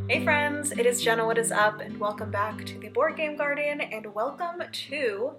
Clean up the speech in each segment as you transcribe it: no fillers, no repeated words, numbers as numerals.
Hey friends, it is Jenna, what is up, and welcome back to the Board Game Garden, and welcome to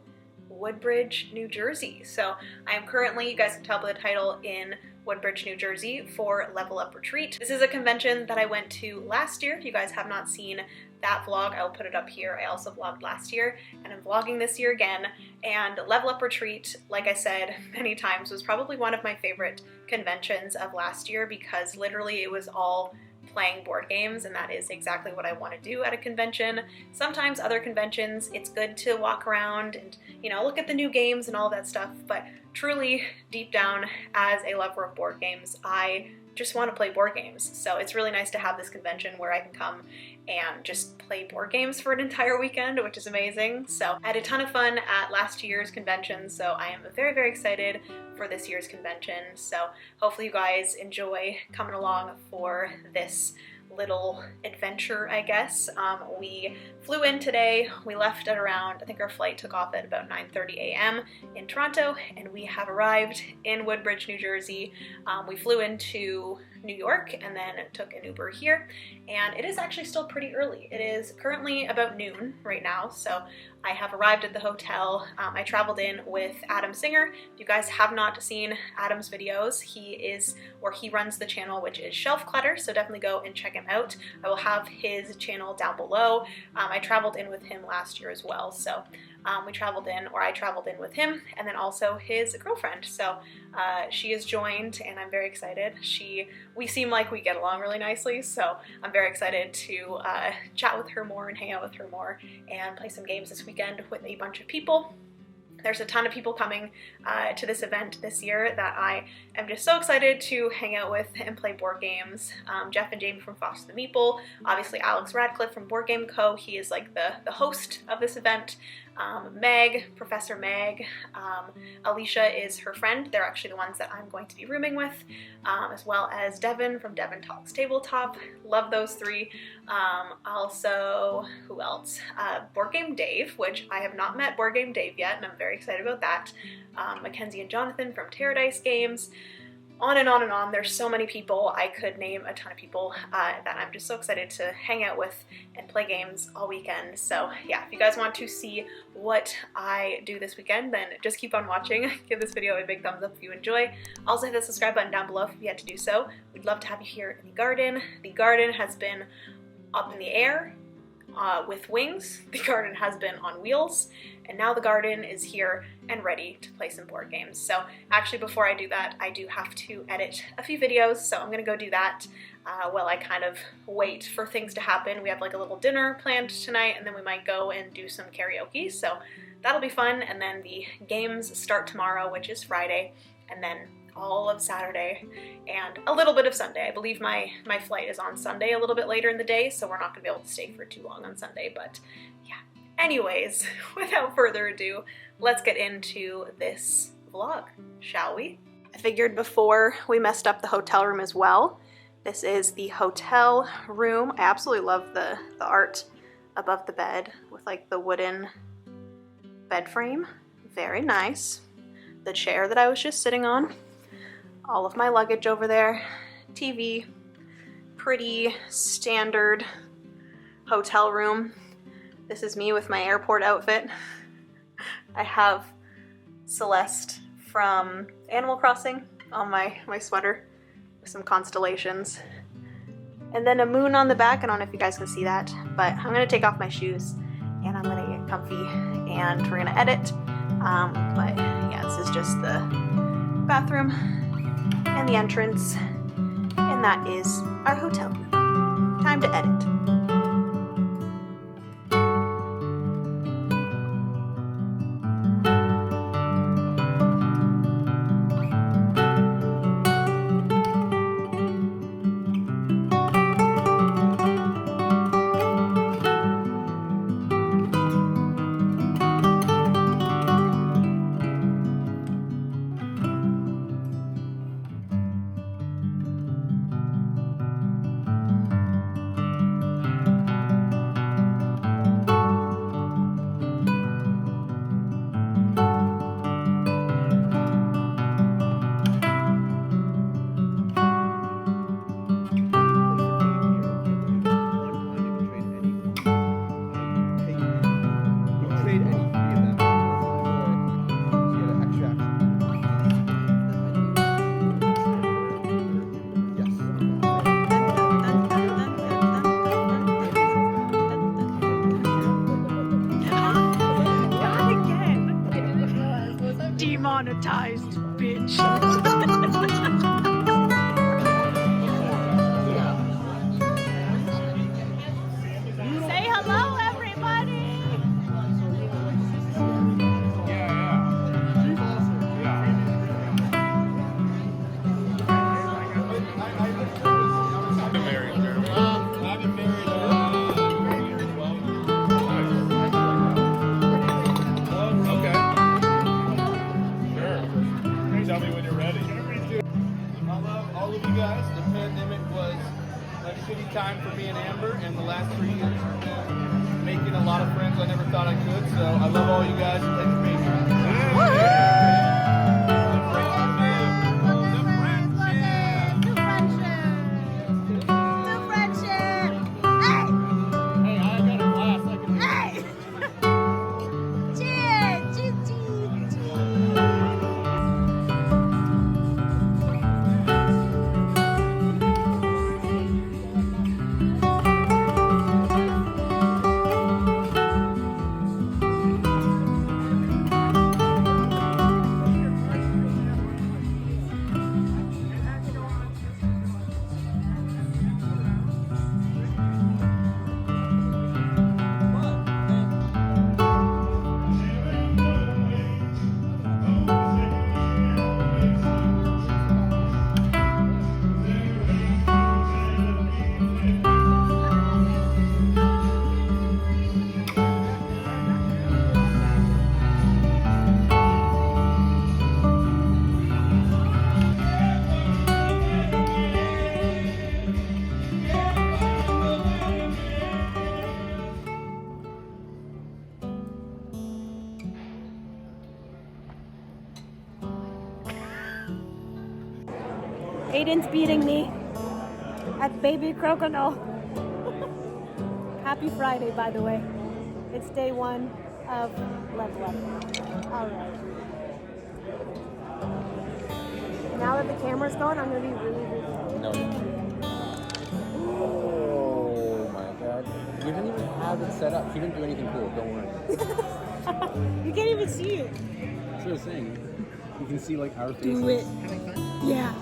Woodbridge, New Jersey. So I am currently, you guys can tell by the title, in Woodbridge, New Jersey for Level Up Retreat. This is a convention that I went to last year. If you guys have not seen that vlog, I will put it up here. I also vlogged last year, and I'm vlogging this year again. And Level Up Retreat, like I said many times, was probably one of my favorite conventions of last year because literally it was all playing board games, and that is exactly what I want to do at a convention. Sometimes other conventions, it's good to walk around and, you know, look at the new games and all that stuff, but truly, deep down, as a lover of board games, I just want to play board games. So it's really nice to have this convention where I can come and just play board games for an entire weekend, which is amazing. So I had a ton of fun at last year's convention, so I am very, very excited for this year's convention. So hopefully you guys enjoy coming along for this little adventure, I guess. We flew in today. We left at around, I think our flight took off at about 9:30 a.m. in Toronto, and we have arrived in Woodbridge, New Jersey. We flew into New York and then took an Uber here, and it is actually still pretty early. It is currently about noon right now, so I have arrived at the hotel. I traveled in with Adam Singer. If you guys have not seen Adam's videos, he runs the channel, which is SHELFCLUTTER, so definitely go and check him out. I will have his channel down below. I traveled in with him last year as well, so I traveled in with him, and then also his girlfriend. So she is joined, and I'm very excited. We seem like we get along really nicely, so I'm very excited to chat with her more and hang out with her more and play some games this weekend with a bunch of people. There's a ton of people coming to this event this year that I am just so excited to hang out with and play board games. Jeff and Jamie from Foster the Meeple, obviously Alex Radcliffe from Board Game Co. He is like the host of this event. Meg, Professor Meg, Alicia is her friend. They're actually the ones that I'm going to be rooming with, as well as Devin from Devin Talks Tabletop. Love those three. Also, who else? Board Game Dave, which I have not met Board Game Dave yet, and I'm very excited about that. Mackenzie and Jonathan from Terradice Games. On and on and on. There's so many people. I could name a ton of people that I'm just so excited to hang out with and play games all weekend. So yeah, if you guys want to see what I do this weekend, then just keep on watching. Give this video a big thumbs up if you enjoy. Also hit the subscribe button down below if you've yet to do so. We'd love to have you here in the garden. The garden has been up in the air with wings. The garden has been on wheels, and now the garden is here and ready to play some board games. So actually, before I do that, I do have to edit a few videos, so I'm gonna go do that while I kind of wait for things to happen. We have like a little dinner planned tonight, and then we might go and do some karaoke, so that'll be fun. And then the games start tomorrow, which is Friday, and then all of Saturday and a little bit of Sunday. I believe my flight is on Sunday a little bit later in the day, so we're not gonna be able to stay for too long on Sunday, but yeah. Anyways, without further ado, let's get into this vlog, shall we? I figured before we messed up the hotel room as well. This is the hotel room. I absolutely love the art above the bed with like the wooden bed frame. Very nice. The chair that I was just sitting on. All of my luggage over there, TV, pretty standard hotel room. This is me with my airport outfit. I have Celeste from Animal Crossing on my sweater with some constellations. And then a moon on the back. I don't know if you guys can see that, but I'm gonna take off my shoes and I'm gonna get comfy and we're gonna edit. But yeah, this is just the bathroom and the entrance, and that is our hotel room. Time to edit. shitty time for me and Amber, and the last 3 years making a lot of friends I never thought I could. So I love all you guys, and thanks for being here. Aiden's beating me at Baby Crocodile. Happy Friday, by the way. It's day 1 of Lavalier. Alright. Now that the camera's going, I'm going to be really good. No. Oh my god. You didn't even have it set up. She didn't do anything cool. Don't worry. You can't even see it. That's what I was saying. You can see like our faces. Do it. Yeah.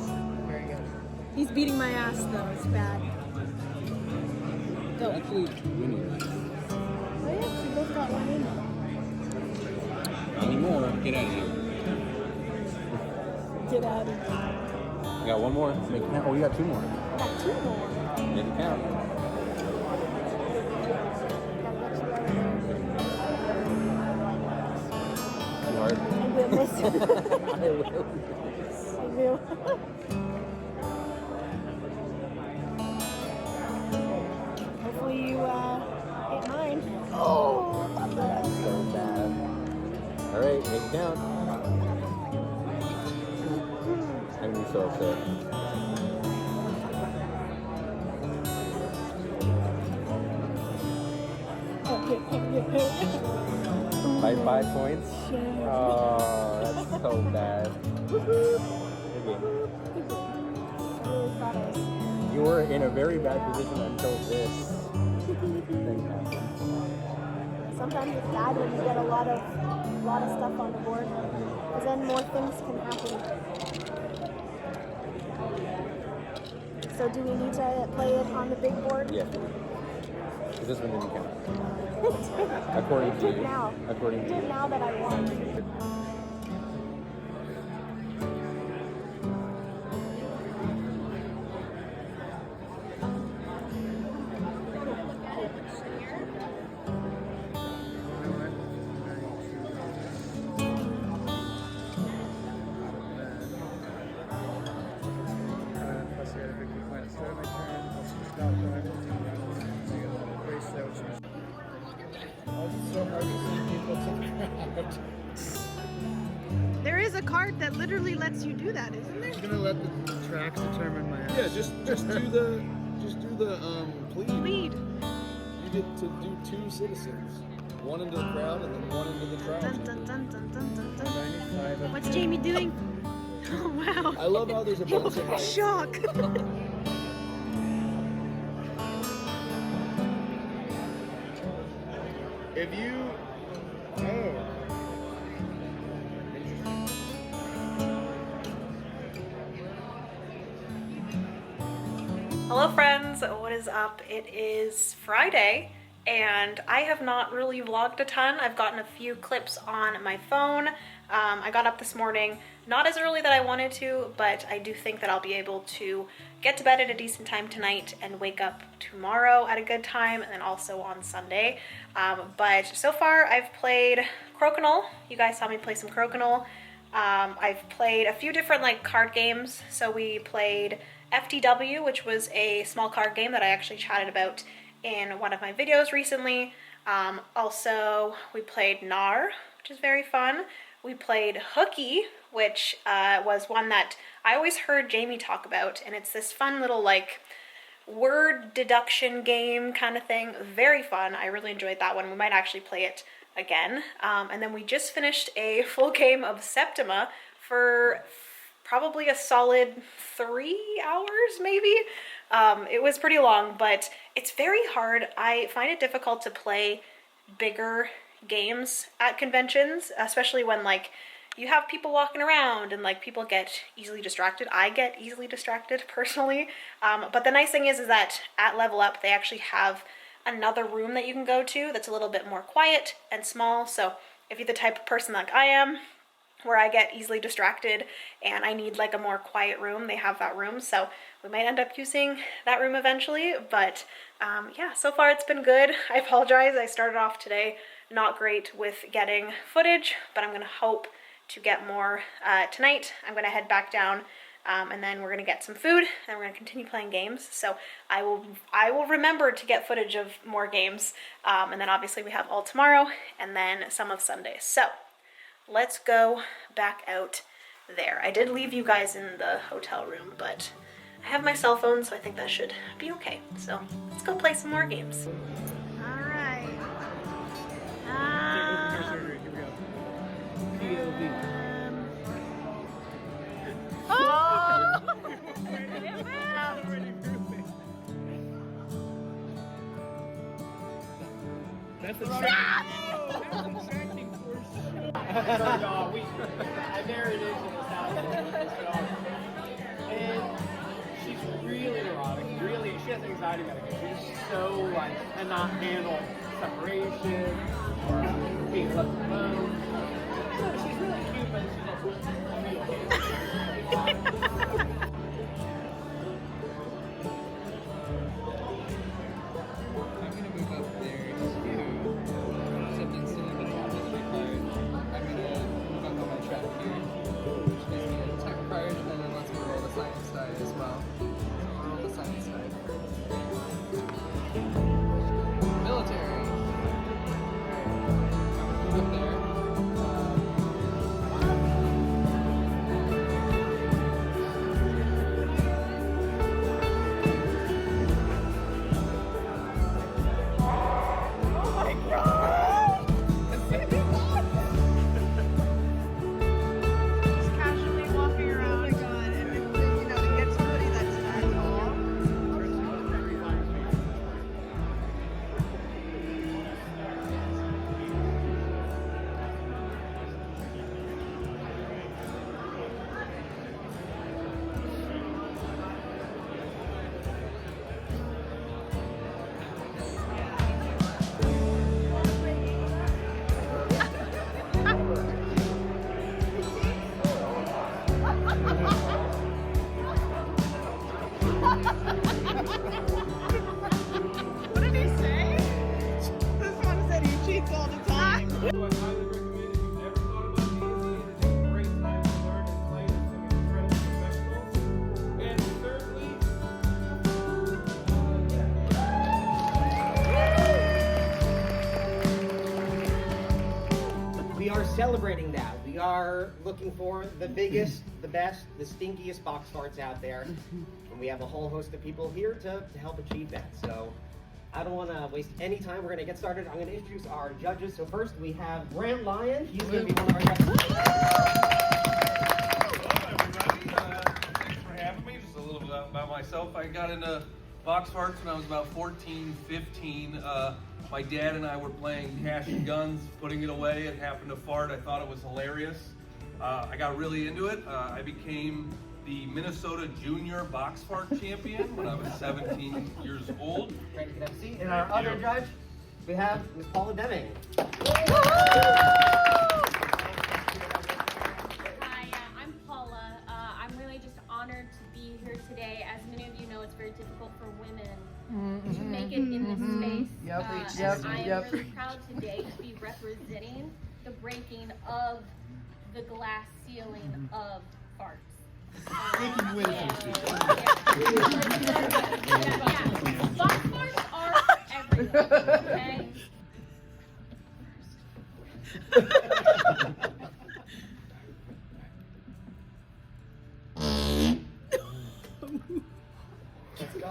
He's beating my ass though. It's bad. Go. Actually winning. Oh yeah, she both got one in. Anymore. Get out of here. Get out of here. I got one more. Make it count. Oh, you got 2 more. I got 2 more. Make it count. Too hard. I will miss. I will. I will. Hopefully you hit mine. Oh, That's so bad. Alright, make it count. I'm gonna be so upset. By 5 points? Oh, that's so bad. Good game. You were in a very bad position until this thing happened. Sometimes it's bad when you get a lot of stuff on the board, because then more things can happen. So do we need to play it on the big board? Yes. Because this one didn't count. According to you. Now. According to you. Now that I won. There is a card that literally lets you do that, isn't there? I'm gonna let the tracks determine my. Yeah, just do the plead. Lead. You get to do 2 citizens, one into the crowd and then one into the crowd. Dun, dun, dun, dun, dun, dun, dun. What's Jamie doing? Oh wow. I love how there's a bunch of like, shock. if you Hello friends, what is up? It is Friday and I have not really vlogged a ton. I've gotten a few clips on my phone. I got up this morning, not as early that I wanted to, but I do think that I'll be able to get to bed at a decent time tonight and wake up tomorrow at a good time, and then also on Sunday. But so far I've played Crokinole. You guys saw me play some Crokinole. I've played a few different like card games. So we played FTW, which was a small card game that I actually chatted about in one of my videos recently. Also, we played NAR, which is very fun. We played Hooky, which was one that I always heard Jamie talk about, and it's this fun little like word deduction game kind of thing. Very fun. I really enjoyed that one. We might actually play it again. And then we just finished a full game of Septima for probably a solid 3 hours maybe. It was pretty long, but it's very hard. I find it difficult to play bigger games at conventions, especially when like you have people walking around and like people get easily distracted. I get easily distracted personally. But the nice thing is that at Level Up, they actually have another room that you can go to that's a little bit more quiet and small. So if you're the type of person like I am, where I get easily distracted and I need like a more quiet room, they have that room. So we might end up using that room eventually. But yeah, so far it's been good. I apologize. I started off today not great with getting footage, but I'm gonna hope to get more tonight. I'm gonna head back down and then we're gonna get some food and we're gonna continue playing games. So I will remember to get footage of more games. And then obviously we have all tomorrow and then some of Sunday. So let's go back out there. I did leave you guys in the hotel room, but I have my cell phone, so I think that should be okay. So let's go play some more games. All right. That's a tracking force. I married into this house. And she's really neurotic. Really, she has anxiety medication. She's so like, cannot handle separation or being left alone. So she's really cute, but she's okay. Celebrating that. We are looking for the biggest, the best, the stinkiest box farts out there. And we have a whole host of people here to help achieve that. So I don't want to waste any time. We're going to get started. I'm going to introduce our judges. So first we have Grant Lyon. He's going to be one of our judges. Hello everybody. Thanks for having me. Just a little bit about myself. I got into box farts when I was about 14, 15. My dad and I were playing cash and guns, putting it away. It happened to fart. I thought it was hilarious. I got really into it. I became the Minnesota Junior Box Fart Champion when I was 17 years old. Great to have a seat. And our other judge, we have Ms. Paula Deming. Hi, I'm Paula. I'm really just honored to be here today. As many of you know, it's very difficult for women to make it in this space. And I am really proud today to be representing the breaking of the glass ceiling of farts. Making way too soon. Box farts are everywhere, okay? Let's go.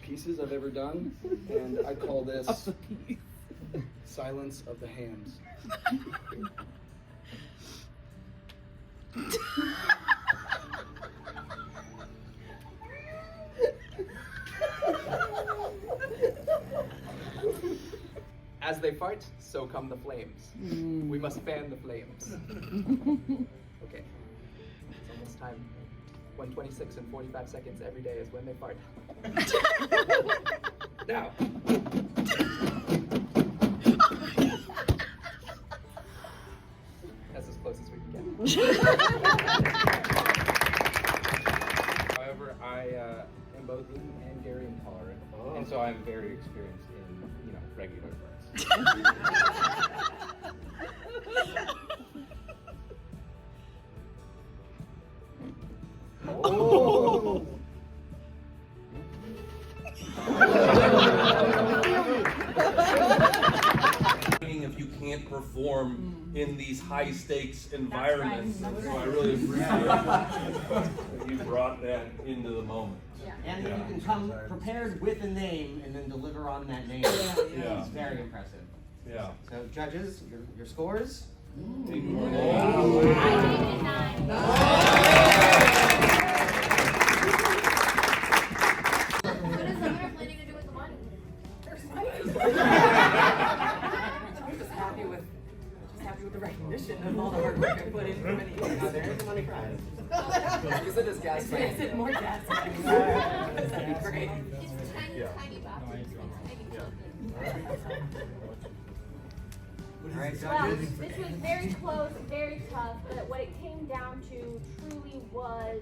Pieces I've ever done, and I call this Silence of the Hams. As they fart, so come the flames. We must fan the flames. Okay, it's almost time. 1:26 and 45 seconds every day is when they fart. Now. That's as close as we can get. However, I am both eating and dairy intolerant, and so I'm very experienced in, regular farts. Oh! If you can't perform in these high stakes environments, so I really appreciate that you brought that into the moment. And then you can come prepared with a name and then deliver on that name. Yeah. It's very impressive. Yeah. So judges, your scores? I gave it 9. What is the winner planning to do with the money? I'm just happy with the recognition of all the hard work I put in for many years. There is a money prize. Use it as gas money. Is it more gas? That'd be great. It's tiny boxes. All right, Well, judges. this was very close, very tough, but what it came down to truly was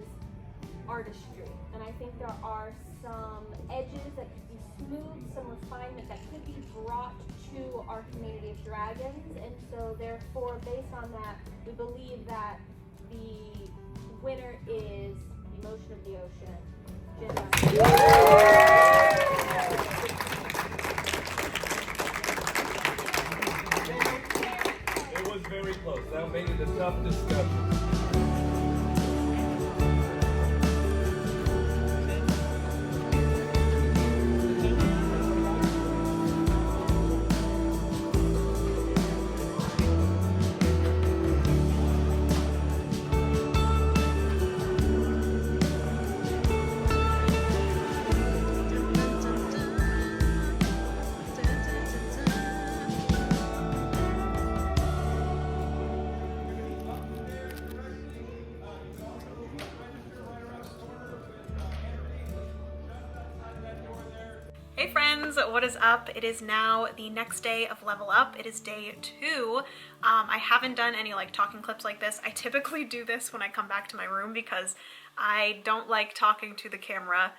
artistry. And I think there are some edges that could be smooth, some refinement that could be brought to our community of dragons. And so therefore, based on that, we believe that the winner is Emotion of the Ocean. Jenna. It was very close. That made it a tough discussion. Hey friends, what is up? It is now the next day of Level Up. It is day 2. I haven't done any talking clips like this. I typically do this when I come back to my room because I don't like talking to the camera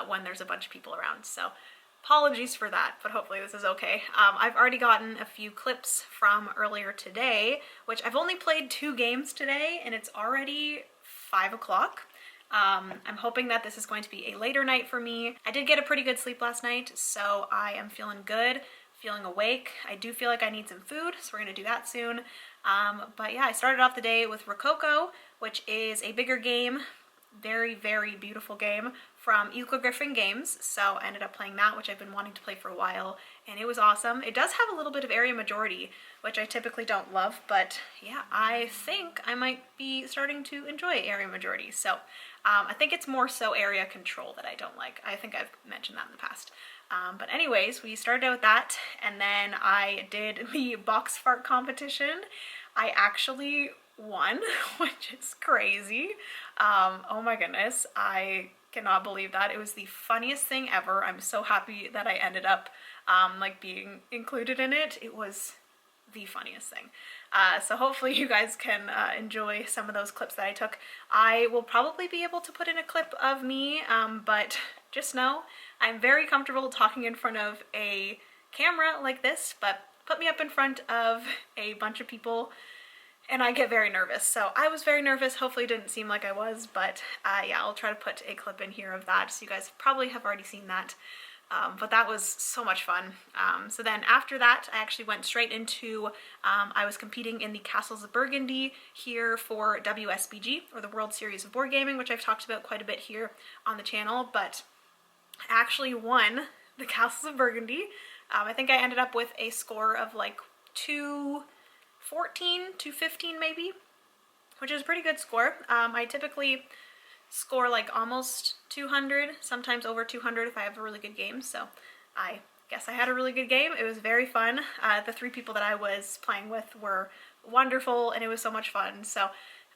when there's a bunch of people around. So apologies for that, but hopefully this is okay. I've already gotten a few clips from earlier today, which I've only played 2 games today and it's already 5 o'clock. I'm hoping that this is going to be a later night for me. I did get a pretty good sleep last night, so I am feeling good, feeling awake. I do feel like I need some food, so we're gonna do that soon. But yeah, I started off the day with Rococo, which is a bigger game, very, very beautiful game from Griffin Games. So I ended up playing that, which I've been wanting to play for a while, and it was awesome. It does have a little bit of area majority, which I typically don't love, but yeah, I think I might be starting to enjoy area majority. So I think it's more so area control that I don't like. I think I've mentioned that in the past. But anyways, we started out with that, and then I did the box fart competition. I actually won, which is crazy. Oh my goodness, I cannot believe that. It was the funniest thing ever. I'm so happy that I ended up being included in it. It was the funniest thing. So hopefully you guys can enjoy some of those clips that I took. I will probably be able to put in a clip of me, but just know I'm very comfortable talking in front of a camera like this, but put me up in front of a bunch of people and I get very nervous. So I was very nervous. Hopefully it didn't seem like I was, but yeah, I'll try to put a clip in here of that. So you guys probably have already seen that. But that was so much fun. So then after that, I actually went straight into, I was competing in the Castles of Burgundy here for WSBG, or the World Series of Board Gaming, which I've talked about quite a bit here on the channel, but I actually won the Castles of Burgundy. I think I ended up with a score of like 214, 215 maybe, which is a pretty good score. I typically score like almost 200, sometimes over 200 if I have a really good game, so I guess I had a really good game. It was very fun. The 3 people that I was playing with were wonderful and it was so much fun. So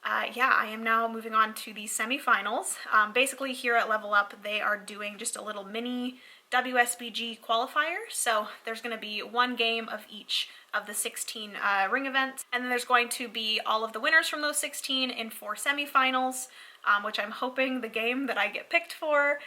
yeah, I am now moving on to the semifinals. Basically here at Level Up, they are doing just a little mini WSBG qualifier. So there's going to be 1 game of each of the 16 ring events, and then there's going to be all of the winners from those 16 in 4 semifinals. Which I'm hoping the game that I get picked for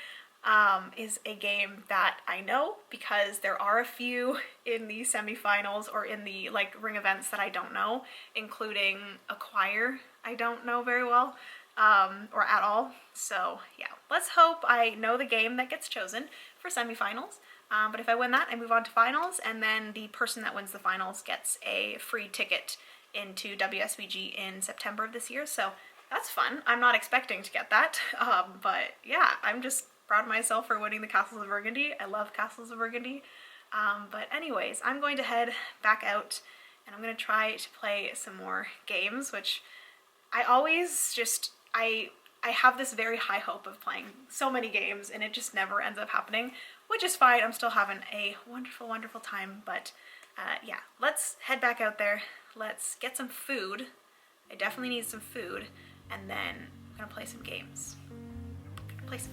is a game that I know, because there are a few in the semifinals or in the like ring events that I don't know, including Acquire I don't know very well or at all. So yeah, let's hope I know the game that gets chosen for semifinals. But if I win that, I move on to finals, and then the person that wins the finals gets a free ticket into WSBG in September of this year. So that's fun. I'm not expecting to get that, but yeah, I'm just proud of myself for winning the Castles of Burgundy. I love Castles of Burgundy. But anyways, I'm going to head back out and I'm going to try to play some more games, which I always just, I have this very high hope of playing so many games and it just never ends up happening, which is fine. I'm still having a wonderful, wonderful time, but yeah, let's head back out there. Let's get some food. I definitely need some food. And then I'm gonna play some games. Is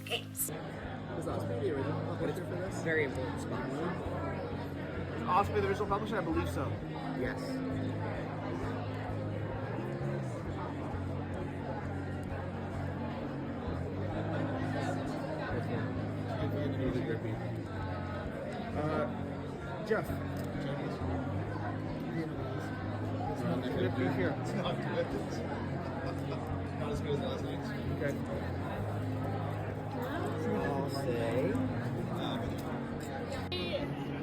Osprey the original publisher for this? Very important spot. Is Osprey the original publisher? I believe so. Yes. Jeff. Good to be here. Not as good as last night's. Okay. I'll say.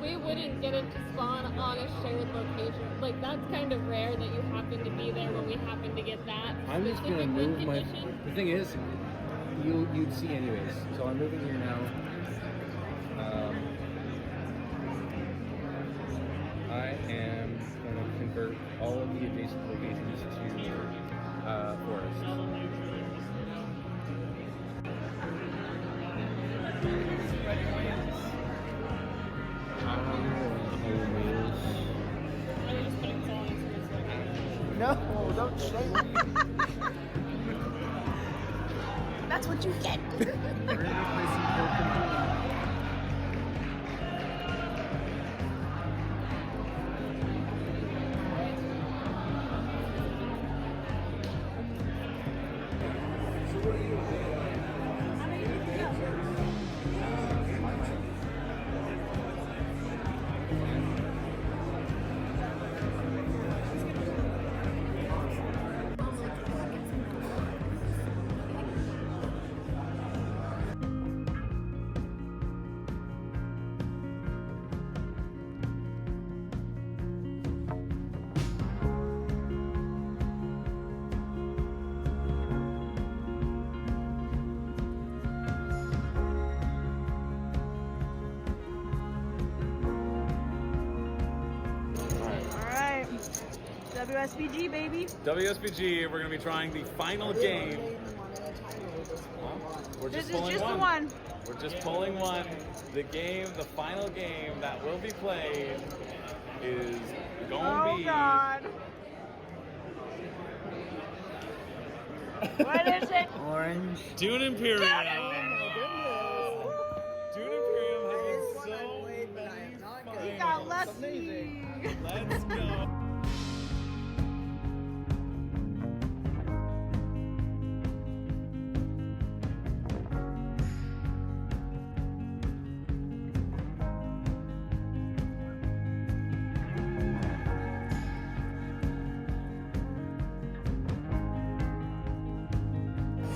We wouldn't get it to spawn on a shared location. Like, that's kind of rare that you happen to be there when we happen to get that. I'm just gonna move my. The thing is, you'd see anyways. So I'm moving here now. I am gonna convert all of the adjacent locations to forest. No, don't shame me. That's what you get. WSBG, baby. WSBG, we're going to be trying the final game. We're just This is just one. the one. We're just pulling one. The game, the final game that will be played is going to be... Oh, God. What is it? Orange. Dune Imperium. Dune Dune Imperium has been so We got lucky. Let's go.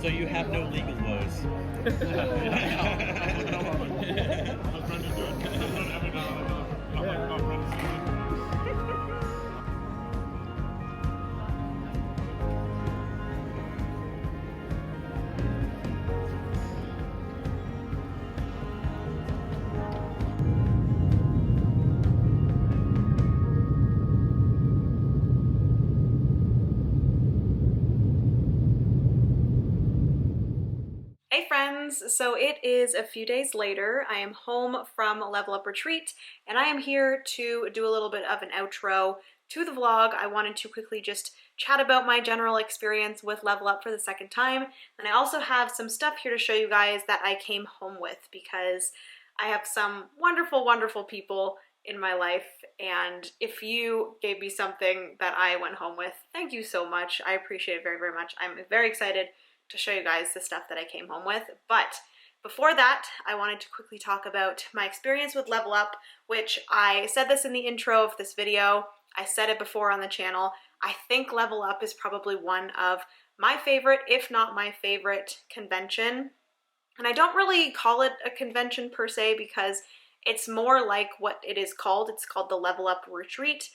So you have no legal woes. Hey friends, so it is a few days later. I am home from Level Up Retreat and I am here to do a little bit of an outro to the vlog. I wanted to quickly just chat about my general experience with Level Up for the second time, and I also have some stuff here to show you guys that I came home with because I have some wonderful, wonderful people in my life, and if you gave me something that I went home with, thank you so much. I appreciate it very, very much. I'm very excited to show you guys the stuff that I came home with. But before that, I wanted to quickly talk about my experience with Level Up, which I said this in the intro of this video. I said it before on the channel. I think Level Up is probably one of my favorite, if not my favorite, convention. And I don't really call it a convention per se because it's more like what it is called. It's called the Level Up Retreat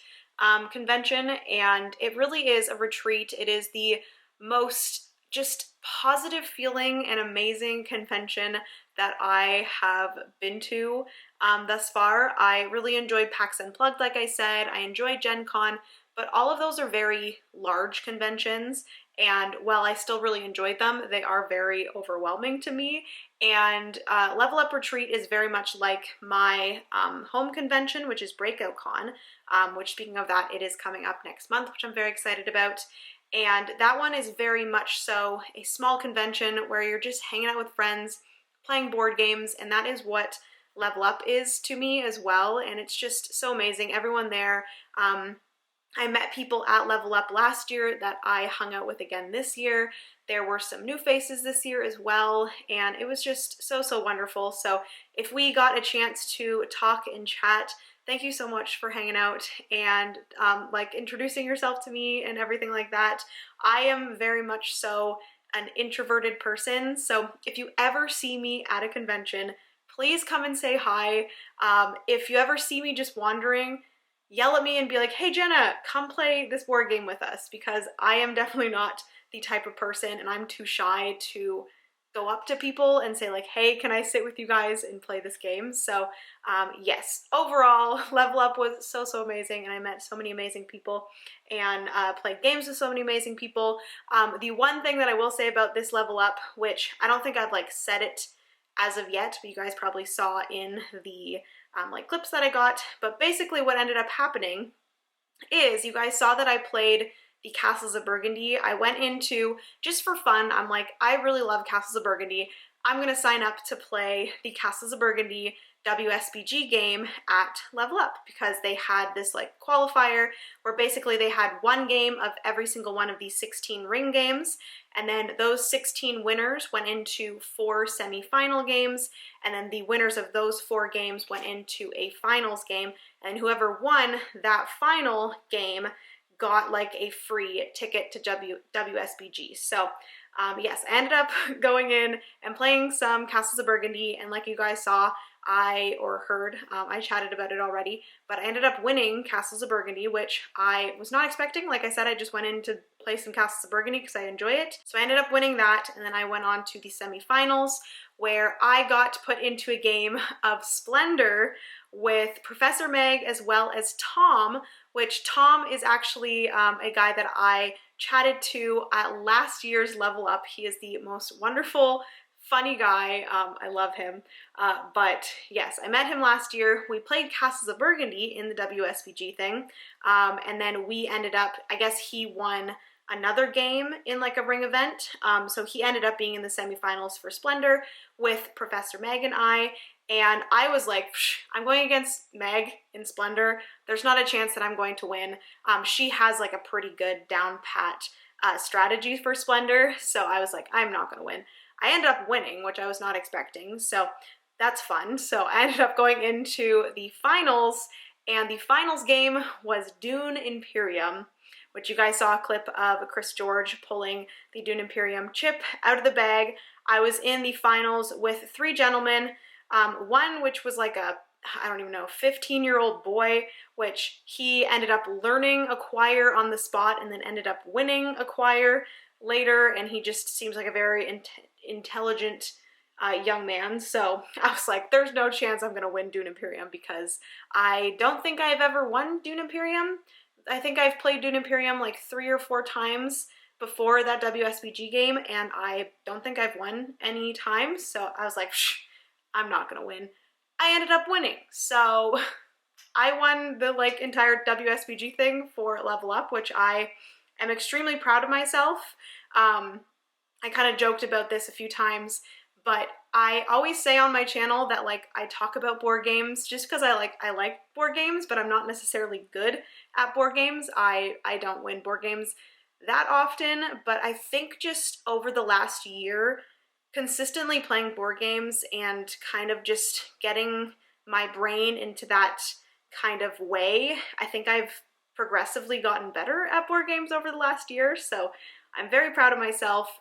convention, and it really is a retreat. It is the most just positive feeling and amazing convention that I have been to thus far. I really enjoyed PAX Unplugged, like I said. I enjoyed Gen Con, but all of those are very large conventions, and while I still really enjoyed them, they are very overwhelming to me. And Level Up Retreat is very much like my home convention, which is Breakout Con, which, speaking of that, it is coming up next month, which I'm very excited about. And that one is very much so a small convention where you're just hanging out with friends, playing board games, and that is what Level Up is to me as well. And it's just so amazing. Everyone there, I met people at Level Up last year that I hung out with again this year. There were some new faces this year as well, and it was just so, so wonderful. So if we got a chance to talk and chat, thank you so much for hanging out and like introducing yourself to me and everything like that. I am very much so an introverted person, so if you ever see me at a convention, please come and say hi. If you ever see me just wandering, yell at me and be like, hey Jenna, come play this board game with us, because I am definitely not the type of person, and I'm too shy to go up to people and say like, hey, can I sit with you guys and play this game? So yes, overall, Level Up was so, so amazing, and I met so many amazing people and played games with so many amazing people. The one thing that I will say about this Level Up, which I don't think I've like said it as of yet, but you guys probably saw in the like clips that I got, but basically what ended up happening is you guys saw that I played the Castles of Burgundy. I went into, just for fun, I'm like, I really love Castles of Burgundy. I'm gonna sign up to play the Castles of Burgundy WSBG game at Level Up, because they had this like qualifier where basically they had one game of every single one of these 16 ring games, and then those 16 winners went into 4 semi-final games, and then the winners of those 4 games went into a finals game, and whoever won that final game got like a free ticket to WSBG. So yes, I ended up going in and playing some Castles of Burgundy, and like you guys saw, I chatted about it already, but I ended up winning Castles of Burgundy, which I was not expecting. Like I said, I just went in to play some Castles of Burgundy because I enjoy it. So I ended up winning that, and then I went on to the semifinals, where I got put into a game of Splendor with Professor Meg as well as Tom, which Tom is actually a guy that I chatted to at last year's Level Up. He is the most wonderful, funny guy. I love him. But yes, I met him last year. We played Castles of Burgundy in the WSBG thing, and then we ended up, I guess he won another game in like a ring event, so he ended up being in the semifinals for Splendor with Professor Meg and I was like, I'm going against Meg in Splendor. There's not a chance that I'm going to win. She has like a pretty good down pat strategy for Splendor, so I was like, I'm not going to win. I ended up winning, which I was not expecting, so that's fun. So I ended up going into the finals, and the finals game was Dune Imperium, which you guys saw a clip of Chris George pulling the Dune Imperium chip out of the bag. I was in the finals with 3 gentlemen, one which was like a, I don't even know, 15-year-old boy, which he ended up learning Acquire on the spot and then ended up winning Acquire later, and he just seems like a very intelligent young man. So I was like, there's no chance I'm gonna win Dune Imperium, because I don't think I've ever won Dune Imperium. I think I've played Dune Imperium like 3 or 4 times before that WSBG game, and I don't think I've won any times. So I was like, I'm not gonna win. I ended up winning. So I won the like entire WSBG thing for Level Up, which I am extremely proud of myself. I kind of joked about this a few times, but I always say on my channel that like I talk about board games just because I like board games, but I'm not necessarily good at board games. I don't win board games that often, but I think just over the last year, consistently playing board games and kind of just getting my brain into that kind of way, I think I've progressively gotten better at board games over the last year, so I'm very proud of myself.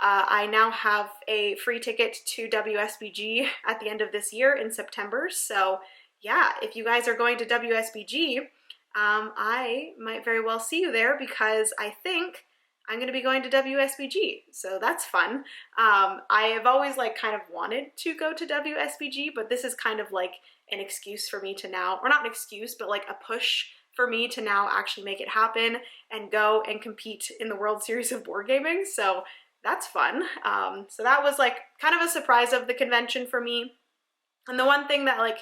I now have a free ticket to WSBG at the end of this year in September, so yeah, if you guys are going to WSBG, I might very well see you there, because I think I'm going to be going to WSBG, so that's fun. I have always like kind of wanted to go to WSBG, but this is kind of like an excuse for me to now, or not an excuse, but like a push for me to now actually make it happen and go and compete in the World Series of Board Gaming, so that's fun. So that was like kind of a surprise of the convention for me. And the one thing that like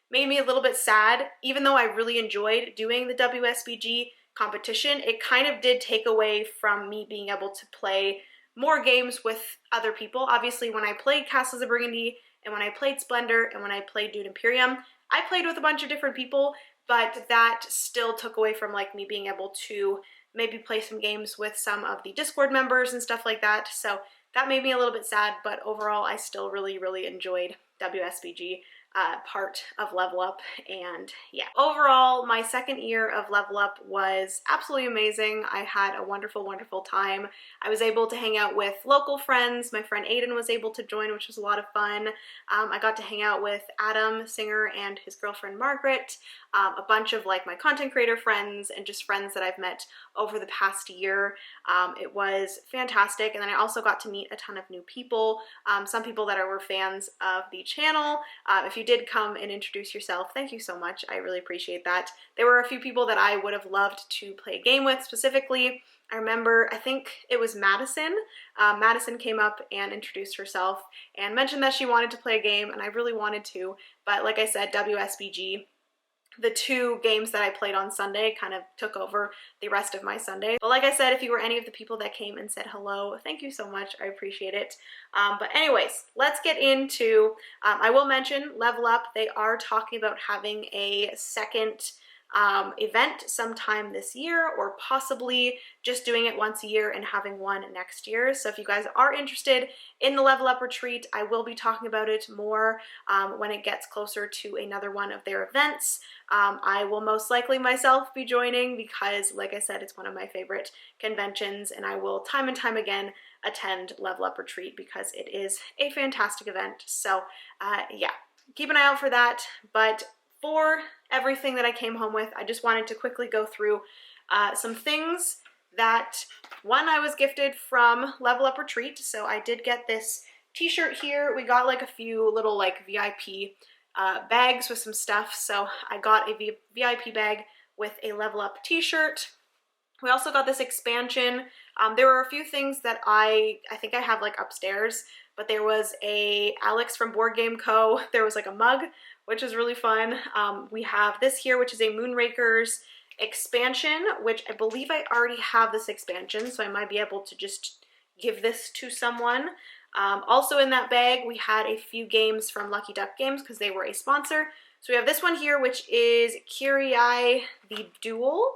made me a little bit sad, even though I really enjoyed doing the WSBG competition, it kind of did take away from me being able to play more games with other people. Obviously, when I played Castles of Burgundy, and when I played Splendor, and when I played Dune Imperium, I played with a bunch of different people, but that still took away from like me being able to maybe play some games with some of the Discord members and stuff like that. So that made me a little bit sad, but overall I still really, really enjoyed WSBG part of Level Up, and yeah. Overall, my second year of Level Up was absolutely amazing. I had a wonderful, wonderful time. I was able to hang out with local friends. My friend Aiden was able to join, which was a lot of fun. I got to hang out with Adam Singer and his girlfriend Margaret, a bunch of like my content creator friends and just friends that I've met over the past year. It was fantastic, and then I also got to meet a ton of new people, some people that were fans of the channel. If you did come and introduce yourself, thank you so much. I really appreciate that. There were a few people that I would have loved to play a game with specifically. I remember, I think it was Madison. Madison came up and introduced herself and mentioned that she wanted to play a game, and I really wanted to, but like I said, WSBG, the 2 games that I played on Sunday kind of took over the rest of my Sunday. But like I said, if you were any of the people that came and said hello, thank you so much. I appreciate it. But anyways, let's get into, I will mention Level Up. They are talking about having a second event sometime this year, or possibly just doing it once a year and having one next year. So if you guys are interested in the Level Up retreat, I will be talking about it more when it gets closer to another one of their events. I will most likely myself be joining, because like I said, it's one of my favorite conventions, and I will time and time again attend Level Up retreat because it is a fantastic event. So yeah, keep an eye out for that. But for everything that I came home with, I just wanted to quickly go through some things that, one, I was gifted from Level Up Retreat. So I did get this t-shirt here. We got like a few little like VIP bags with some stuff. So I got a VIP bag with a Level Up t-shirt. We also got this expansion. There were a few things that I think I have like upstairs, but there was a Alex from Board Game Co. There was like a mug, which is really fun. We have this here, which is a Moonrakers expansion, which I believe I already have this expansion, so I might be able to just give this to someone. Also in that bag, we had a few games from Lucky Duck Games because they were a sponsor. So we have this one here, which is Curie the Duel,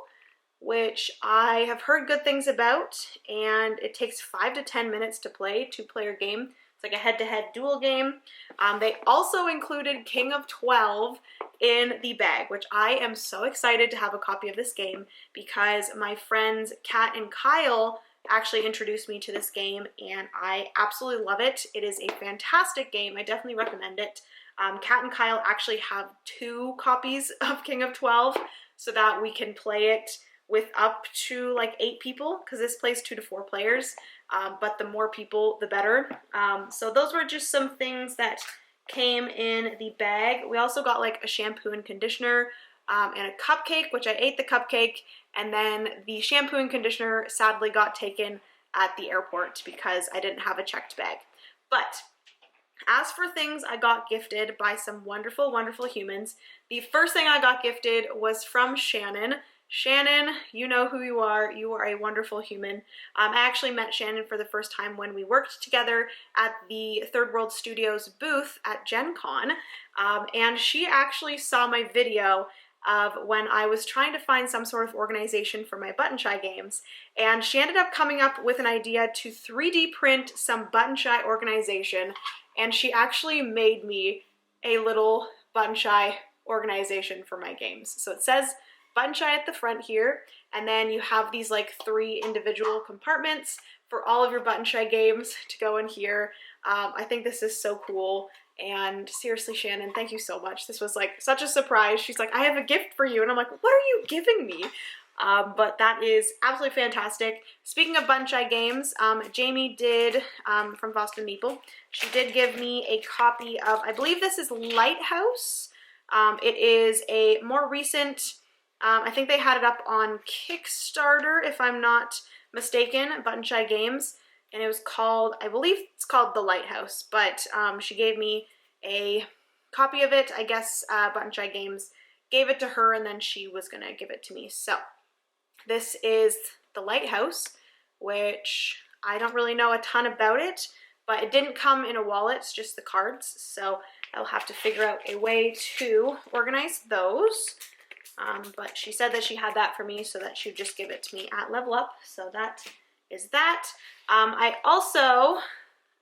which I have heard good things about, and it takes 5 to 10 minutes to play, 2-player game. It's like a head-to-head duel game. They also included King of 12 in the bag, which I am so excited to have a copy of this game because my friends Kat and Kyle actually introduced me to this game and I absolutely love it. It is a fantastic game. I definitely recommend it. Kat and Kyle actually have 2 copies of King of 12 so that we can play it with up to like 8 people because this plays 2 to 4 players, but the more people the better. So those were just some things that came in the bag. We also got like a shampoo and conditioner and a cupcake, which I ate the cupcake, and then the shampoo and conditioner sadly got taken at the airport because I didn't have a checked bag. But as for things I got gifted by some wonderful, wonderful humans, the first thing I got gifted was from Shannon. Shannon, you know who you are. You are a wonderful human. I actually met Shannon for the first time when we worked together at the Third World Studios booth at Gen Con, and she actually saw my video of when I was trying to find some sort of organization for my Button Shy games, and she ended up coming up with an idea to 3D print some Button Shy organization, and she actually made me a little Button Shy organization for my games. So it says Button Shy at the front here, and then you have these like 3 individual compartments for all of your Button Shy games to go in here. I think this is so cool, and seriously, Shannon, thank you so much. This was like such a surprise. She's like, I have a gift for you, and I'm like, what are you giving me? But that is absolutely fantastic. Speaking of Button Shy games, Jamie did, from Boston Meeple, she did give me a copy of, I believe this is Lighthouse. It is a more recent, I think they had it up on Kickstarter, if I'm not mistaken, Button Shy Games, and it was called, I believe it's called The Lighthouse, but she gave me a copy of it. I guess Button Shy Games gave it to her, and then she was gonna give it to me. So this is The Lighthouse, which I don't really know a ton about it, but it didn't come in a wallet, it's just the cards, so I'll have to figure out a way to organize those. But she said that she had that for me, so that she would just give it to me at Level Up. So that is that. I also,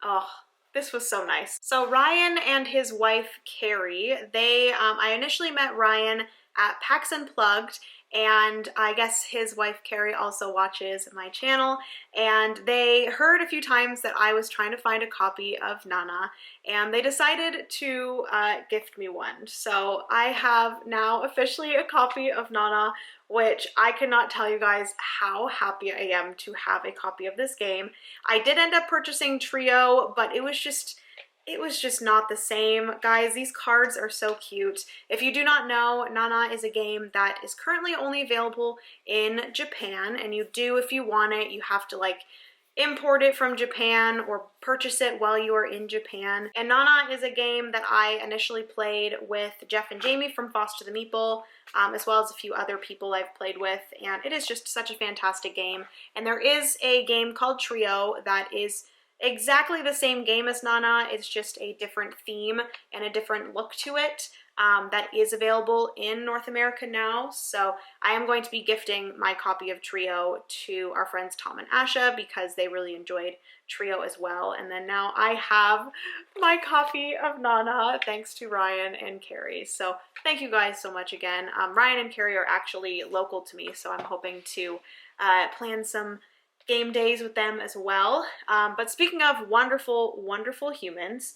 oh, this was so nice. So Ryan and his wife, Carrie, I initially met Ryan at PAX Unplugged, and I guess his wife Carrie also watches my channel, and they heard a few times that I was trying to find a copy of Nana, and they decided to gift me one. So I have now officially a copy of Nana, which I cannot tell you guys how happy I am to have a copy of this game. I did end up purchasing Trio, but it was just not the same. Guys, these cards are so cute. If you do not know, Nana is a game that is currently only available in Japan, and you do, if you want it, you have to like import it from Japan or purchase it while you are in Japan. And Nana is a game that I initially played with Jeff and Jamie from Foster the Meeple, as well as a few other people I've played with, and it is just such a fantastic game. And there is a game called Trio that is exactly the same game as Nana. It's just a different theme and a different look to it, that is available in North America now. So I am going to be gifting my copy of Trio to our friends Tom and Asha because they really enjoyed Trio as well. And then now I have my copy of Nana thanks to Ryan and Carrie. So thank you guys so much again. Ryan and Carrie are actually local to me, so I'm hoping to plan some game days with them as well. But speaking of wonderful, wonderful humans,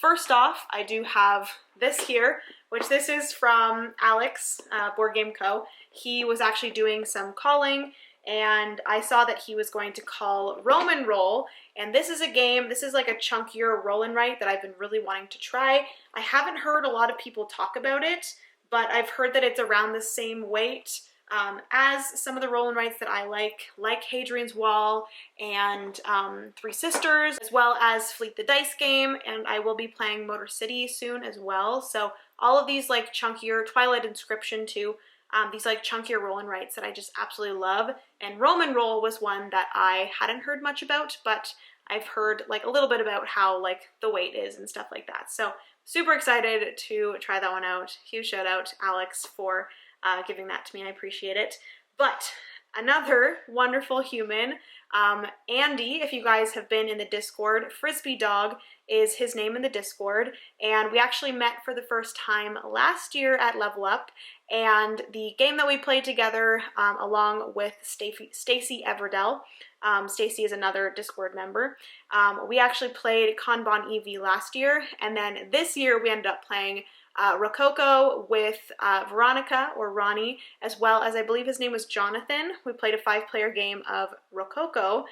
first off, I do have this here, which this is from Alex, Board Game Co. He was actually doing some calling, and I saw that he was going to call Roman Roll, and this is a game, this is like a chunkier roll and write that I've been really wanting to try. I haven't heard a lot of people talk about it, but I've heard that it's around the same weight as some of the roll and writes that I like Hadrian's Wall and Three Sisters, as well as Fleet the Dice Game, and I will be playing Motor City soon as well. So all of these like chunkier, Twilight Inscription too, these like chunkier roll and writes that I just absolutely love. And Roman Roll was one that I hadn't heard much about, but I've heard like a little bit about how like the weight is and stuff like that. So super excited to try that one out. Huge shout out Alex for giving that to me. I appreciate it. But another wonderful human. Andy, if you guys have been in the Discord, Frisbee Dog is his name in the Discord, and we actually met for the first time last year at Level Up, and the game that we played together along with Stacy Everdell, Stacy is another Discord member, we actually played Kanban EV last year, and then this year we ended up playing Rococo with Veronica, or Ronnie, as well as I believe his name was Jonathan. We played a 5-player game of Rococo.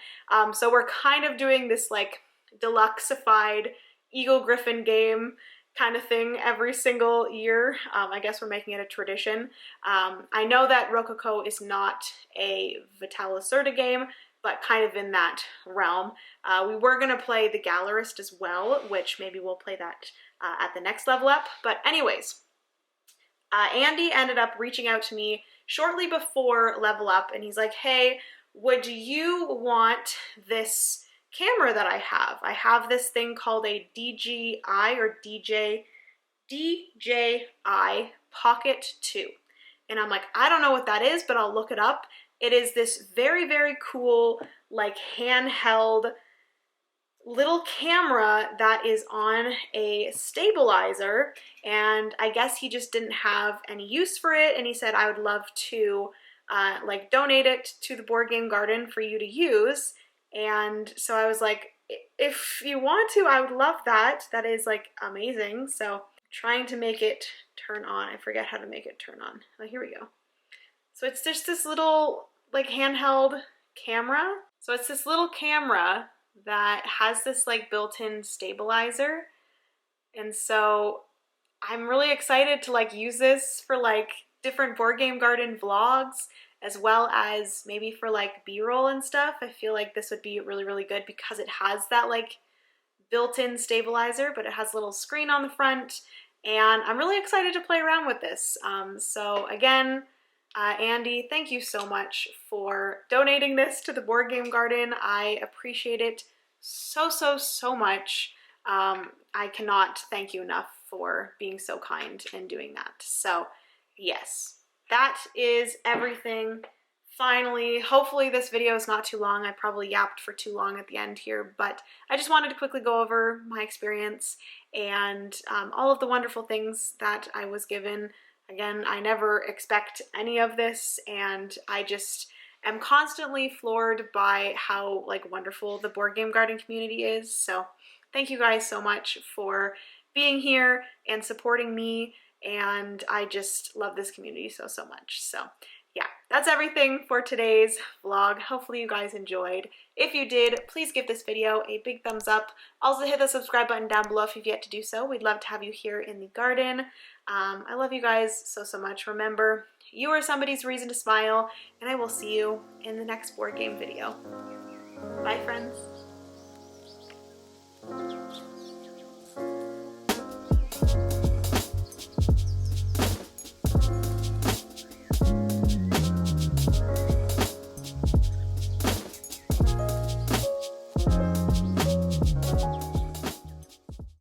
So we're kind of doing this like deluxeified Eagle Griffin game kind of thing every single year. I guess we're making it a tradition. I know that Rococo is not a Vital Lacerda game, but kind of in that realm. We were going to play the Gallerist as well, which maybe we'll play that at the next Level Up. But anyways, Andy ended up reaching out to me shortly before Level Up, and he's like, hey, would you want this camera that I have? I have this thing called a DJI or DJI Pocket 2. And I'm like, I don't know what that is, but I'll look it up. It is this very, very cool, like handheld little camera that is on a stabilizer, and I guess he just didn't have any use for it, and he said, I would love to like donate it to the Board Game Garden for you to use. And so I was like, if you want to, I would love that. That is like amazing. So trying to make it turn on. I forget how to make it turn on. Oh, here we go. So it's just this little like handheld camera. So it's this little camera that has this like built-in stabilizer. And so I'm really excited to like use this for like different Board Game Garden vlogs, as well as maybe for like B-roll and stuff. I feel like this would be really, really good because it has that like built-in stabilizer, but it has a little screen on the front, and I'm really excited to play around with this. So again, Andy, thank you so much for donating this to the Board Game Garden. I appreciate it so, so, so much. I cannot thank you enough for being so kind and doing that. So yes, that is everything. Finally, hopefully this video is not too long. I probably yapped for too long at the end here, but I just wanted to quickly go over my experience and all of the wonderful things that I was given. Again, I never expect any of this, and I just am constantly floored by how like wonderful the Board Game Garden community is. So thank you guys so much for being here and supporting me, and I just love this community so, so much. So yeah, that's everything for today's vlog. Hopefully you guys enjoyed. If you did, please give this video a big thumbs up. Also hit the subscribe button down below if you've yet to do so. We'd love to have you here in the garden. I love you guys so, so much. Remember, you are somebody's reason to smile, and I will see you in the next board game video. Bye, friends.